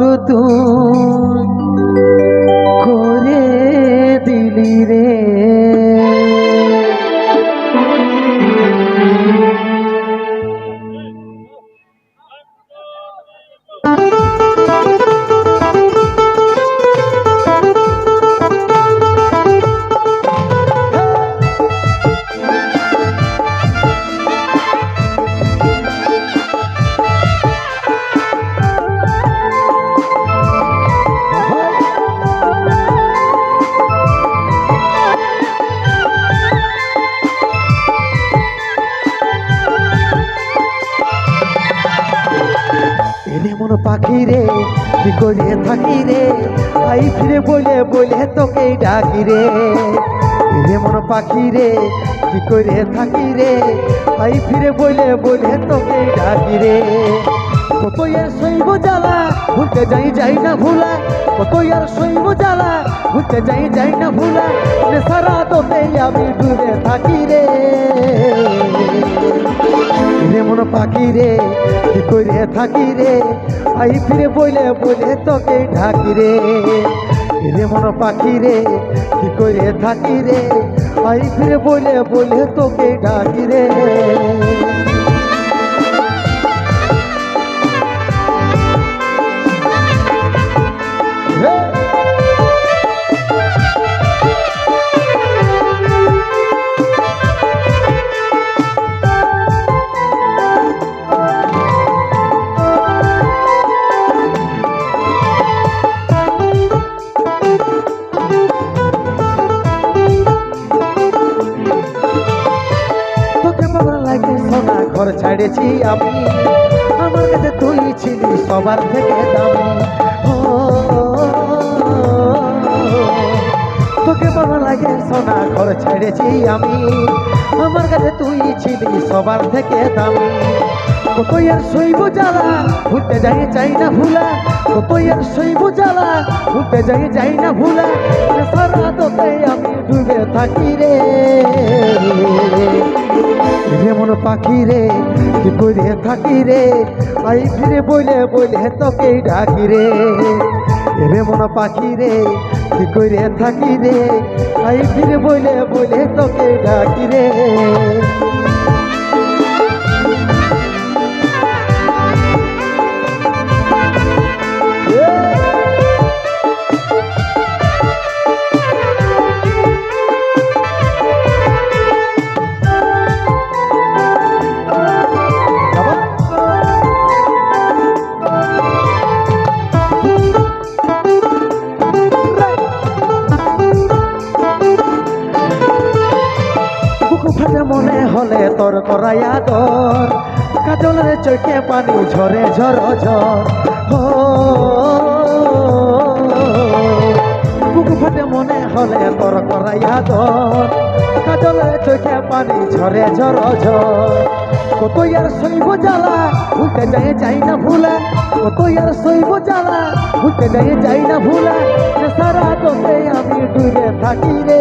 কত তুই করে দিলি রে। মন পাখি রে কি করে থাকি রে, আই ফিরে বলে বলে তোকে ডাকি রে। রে মন পাখি রে কি করে থাকি রে, আই ফিরে বলে বলে তোকে ডাকি রে। কত আর শৈব জ্বালা ভুলতে যাই যাই না ভুলা, কত আর শৈব জ্বালা ভুলতে যাই যাই না ভুলা, সারা তোতে আমি ডুবে থাকি রে। রে মন পাখি রে কি করে থাকি রে, আই ফিরে বলে বলে তোকে ঢাকি রে। রে মন পাখি রে কি করে থাকি রে, আই ফিরে বলে বলে তোকে ঢাকি রে। ঘর ছাড়েছি আমি, আমার কাছে তুই ছিলি সবার থেকে দামি। তোকে ভালো লাগে সোনা, ঘর ছেড়েছি আমি, আমার কাছে তুই ছিলি সবার থেকে দামি। কত আর শৈব জ্বালা ভুলতে যাই চাই না ভুলা, কত আর শৈব জ্বালা ভুলতে যাই যাই না ভুলা, সারা তোতে আমি ডুবে থাকি রে। রে মন পাখি রে কি করে থাকি রে, আই ফিরে বলে বলে তোকে ডাকি রে। রে মন পাখি রে কি করে থাকি রে, আই ফিরে বলে বলে তোকে ডাকি রে। মনে হলে তোর করাইয়া দর, কাজলের চোখে পানি ঝরে ঝর ঝর। বুক ফাটে মনে হলে তোর করাইয়া দর, কাজলের চোখে পানি ঝরে ঝর ঝর। কত আর শৈব জ্বালা ভুলতে যাই যাই না ভুলা, কত আর শৈব জ্বালা ভুলতে যাই যাই না ভুলা, সারা তোতে আমি ডুবে থাকি রে।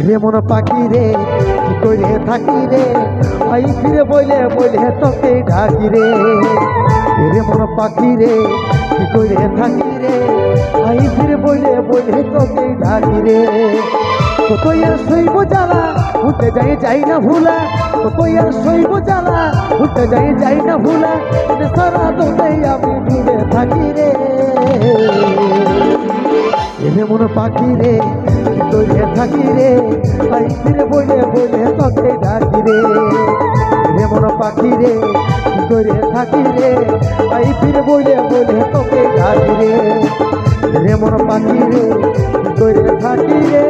রে মন পাখি রে কি করে থাকি রে, আই ফিরে বলে বলে তোকে ঢাকি রে। রে মন পাখি রে কি করে থাকি রে, আই ফিরে বলে বলে তোকে ঢাকি রে। কত আর শৈব জ্বালা ভুলতে যাই যাই না ভুলা, কত আর শৈব জ্বালা ভুলতে যাই যাই না ভুলা, সারা তোতে আমি ডুবে থাকি রে। রে মন পাখি রে কি করে থাকি রে, আই ফিরে বলে বলে তোকে ডাকি রে। রে মন পাখি রে কি করে থাকি রে, আই ফিরে বলে বলে তোকে ডাকি রে। রে মন পাখি রে কি করে থাকি রে।